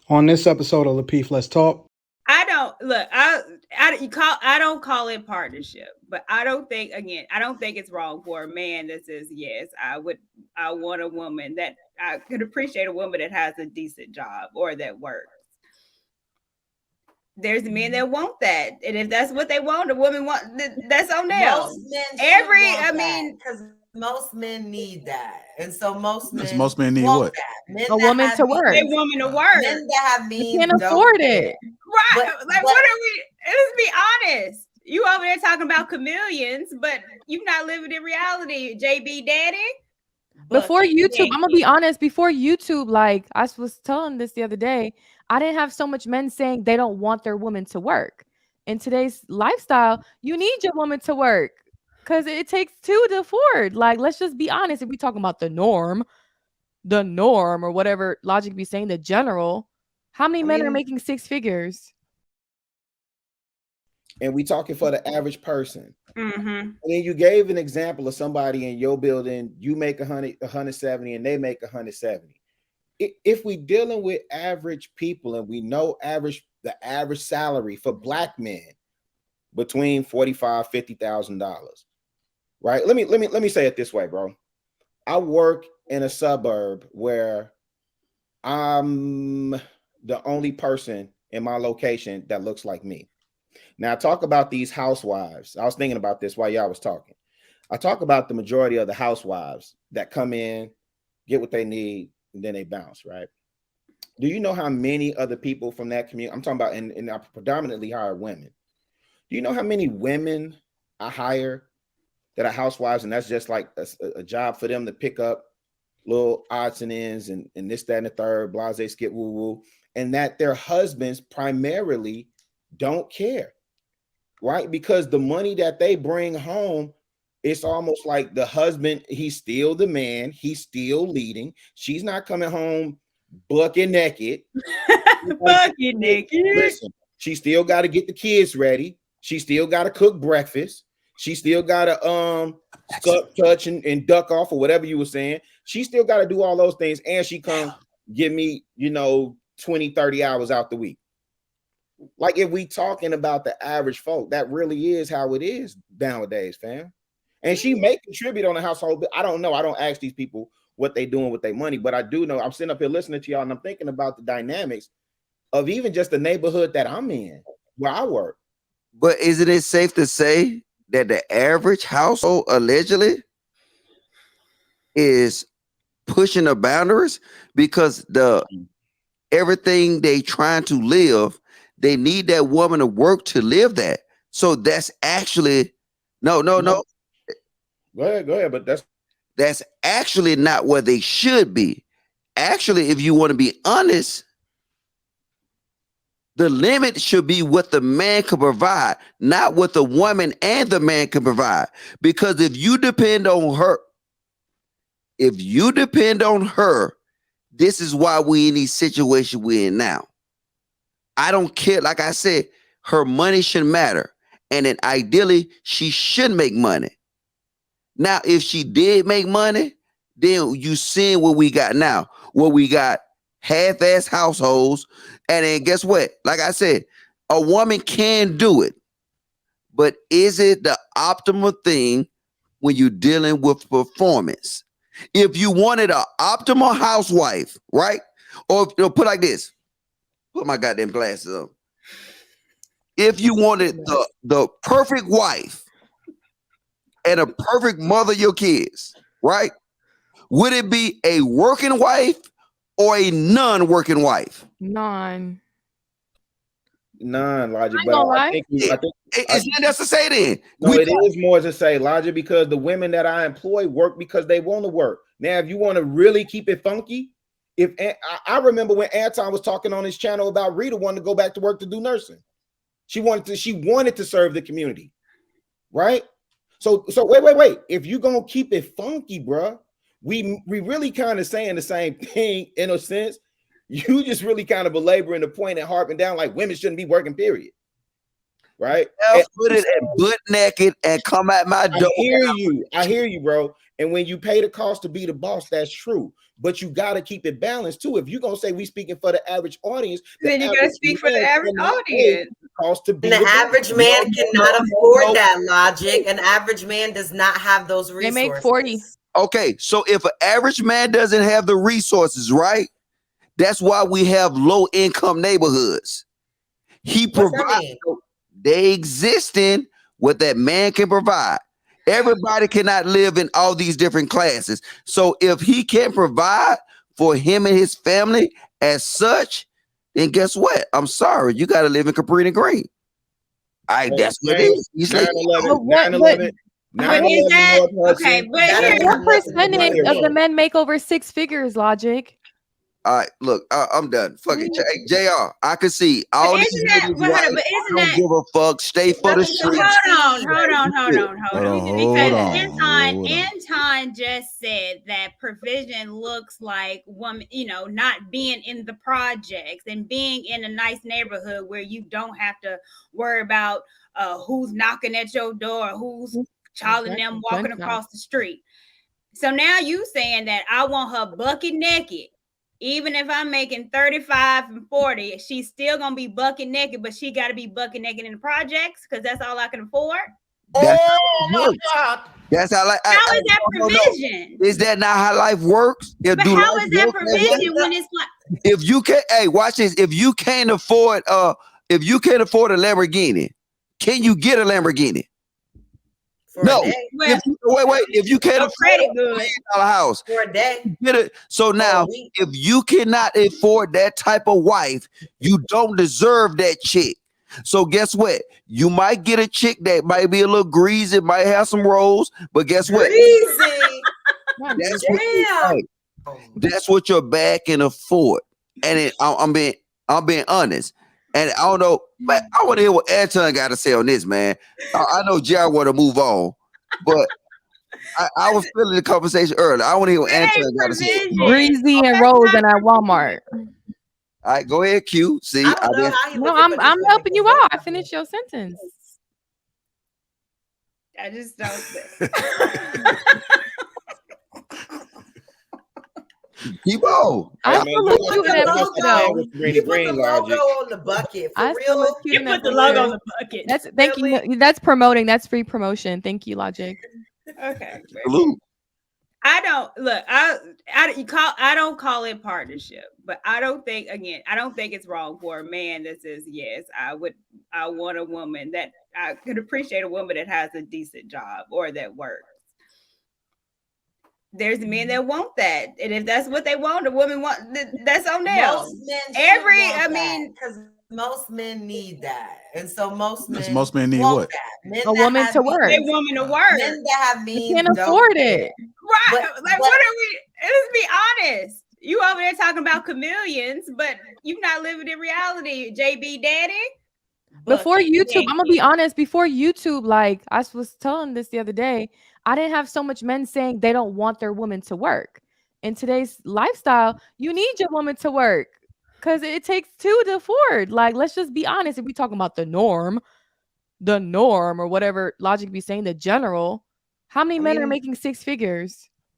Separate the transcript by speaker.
Speaker 1: On this episode of Lapeef, Let's Talk.
Speaker 2: I don't look. I don't call it partnership, but I don't think it's wrong for a man that says yes. I want a woman that I could appreciate a woman that has a decent job or that works. There's men that want that, and if that's what they want, a woman want that's on them.
Speaker 3: Most men I mean, because most men need that, and so most men
Speaker 4: need
Speaker 3: want
Speaker 4: what?
Speaker 3: that. Men
Speaker 5: A woman to work.
Speaker 2: They woman to work.
Speaker 3: Men that have means
Speaker 5: can't afford it.
Speaker 2: Right? Like, what are we? Let's be honest. You over there talking about chameleons, but you're not living in reality, JB Daddy.
Speaker 5: Before YouTube, I'm gonna be honest. Before YouTube, like I was telling this the other day, I didn't have so much men saying they don't want their woman to work. In today's lifestyle, you need your woman to work because it takes two to afford. Like, let's just be honest. If we talking about the norm, or whatever logic be saying, the general, how many men are making six figures?
Speaker 6: And we talking for the average person.
Speaker 2: Mm-hmm.
Speaker 6: And then you gave an example of somebody in your building, you make 170 and they make 170. If we dealing with average people and we know the average salary for black men between $45,000-$50,000, right? Let me say it this way, bro. I work in a suburb where I'm the only person in my location that looks like me. Now, talk about these housewives. I was thinking about this while y'all was talking. I talk about the majority of the housewives that come in, get what they need, and then they bounce, right? Do you know how many other people from that community, I'm talking about, and I predominantly hire women. Do you know how many women I hire that are housewives, and that's just like a job for them to pick up little odds and ends and this, that, and the third, blase, skip, woo, woo, and that their husbands primarily don't care, right? Because the money that they bring home, it's almost like the husband, he's still the man, he's still leading. She's not coming home bucket naked.
Speaker 2: Bucket naked.
Speaker 6: Listen, she still got to get the kids ready. She still got to cook breakfast. She still got to suck, touch, and duck off, or whatever you were saying. She still got to do all those things, and she come give me, 20, 30 hours out the week. Like, if we talking about the average folk, that really is how it is nowadays, fam. And she may contribute on the household, but I don't know. I don't ask these people what they doing with their money, but I do know. I'm sitting up here listening to y'all, and I'm thinking about the dynamics of even just the neighborhood that I'm in, where I work.
Speaker 7: But isn't it safe to say that the average household allegedly is pushing the boundaries because everything they trying to live, they need that woman to work to live that. So that's actually no.
Speaker 6: Go ahead, but
Speaker 7: that's actually not where they should be. Actually, if you want to be honest, the limit should be what the man can provide, not what the woman and the man can provide. Because if you depend on her, this is why we in these situations we're in now. I don't care. Like I said, her money should matter. And then ideally, she should make money. Now, if she did make money, then you seeing what we got now. What we got half-ass households. And then guess what? Like I said, a woman can do it. But is it the optimal thing when you're dealing with performance? If you wanted an optimal housewife, right? Or put like this. Put my goddamn glasses on. If you wanted the perfect wife and a perfect mother of your kids, right? Would it be a working wife or a non-working wife?
Speaker 5: None,
Speaker 6: Logic.
Speaker 5: But
Speaker 6: I think
Speaker 7: that's to say then.
Speaker 6: No, it is more to say, Logic, because the women that I employ work because they want to work. Now, if you want to really keep it funky, I remember when Anton was talking on his channel about Rita wanting to go back to work to do nursing. She wanted to serve the community, right? So wait. If you're gonna keep it funky, bro, we really kind of saying the same thing in a sense. You just really kind of belaboring the point and harping down like women shouldn't be working, period. right?
Speaker 7: Put it at butt naked and come at my door.
Speaker 6: I hear you, bro. And when you pay the cost to be the boss, that's true. But you got to keep it balanced too. If you're gonna say we speaking for the average audience,
Speaker 2: then you gotta speak for the average audience.
Speaker 6: Cost to be
Speaker 3: the average man cannot afford that logic. An average man does not have those resources.
Speaker 5: They make 40.
Speaker 7: Okay, so if an average man doesn't have the resources, right? That's why we have low income neighborhoods. He provides. They exist in what that man can provide. Everybody cannot live in all these different classes. So if he can't provide for him and his family as such, then guess what? I'm sorry, you got to live in Cabrini Green. That's what it is. He's like,
Speaker 6: 9/11.
Speaker 2: Okay, but
Speaker 5: what percentage of the men make over 6 figures, Logic?
Speaker 7: All right, look, I'm done. Fuck it. JR, I can see all these niggas don't give a fuck. Stay for the streets.
Speaker 2: Hold on. Because Anton just said that provision looks like woman, not being in the projects and being in a nice neighborhood where you don't have to worry about who's knocking at your door, who's calling them walking across the street. So now you saying that I want her bucket naked. Even if I'm making 35 and 40, she's still gonna be bucket naked, but she got to be bucket naked in the projects because that's all I can afford.
Speaker 6: Oh my God!
Speaker 7: That's how.
Speaker 2: How is that provision?
Speaker 7: Is that not how life works?
Speaker 2: But how is that provision when it's like?
Speaker 7: If you can't, hey, watch this. If you can't afford a Lamborghini, can you get a Lamborghini? No. If you can't afford a $1 million house
Speaker 3: for a day,
Speaker 7: get it. So now, if you cannot afford that type of wife, you don't deserve that chick. So guess what? You might get a chick that might be a little greasy, might have some rolls, but guess what? That's what your bag can afford. And I'm being honest. And I don't know, but I want to hear what Anton got to say on this, man. I know Jared want to move on, but I was feeling the conversation earlier. I want to hear what Anton got to say.
Speaker 5: Breezy and Rose and at Walmart.
Speaker 7: All right, go ahead, Q. See,
Speaker 5: I'm helping you out. I finished your sentence.
Speaker 2: I just don't.
Speaker 7: Keep on.
Speaker 5: I still look cute in that bucket though.
Speaker 3: You put the logo on the bucket. For real.
Speaker 2: You put the logo on the bucket.
Speaker 5: That's thank you. That's promoting. That's free promotion. Thank you, Logic.
Speaker 2: Okay.
Speaker 7: Salute.
Speaker 2: I don't call it partnership, but I don't think it's wrong for a man that says, yes, I want a woman that I could appreciate a woman that has a decent job or that works. There's men that want that, and if that's what they want, a woman want that's on them.
Speaker 3: Because most men need that, and so most men
Speaker 1: need what?
Speaker 5: A woman to work.
Speaker 2: A woman to work.
Speaker 3: Men that have means
Speaker 5: can't afford it.
Speaker 2: Right? What are we? Let's be honest. You over there talking about chameleons, but you're not living in reality, JB Daddy.
Speaker 5: Before YouTube, I'm gonna be honest. Before YouTube, like I was telling this the other day, I didn't have so much men saying they don't want their woman to work. In today's lifestyle, you need your woman to work because it takes two to afford. Like, let's just be honest. If we talking about the norm or whatever Logic be saying, the general, how many men are making 6 figures?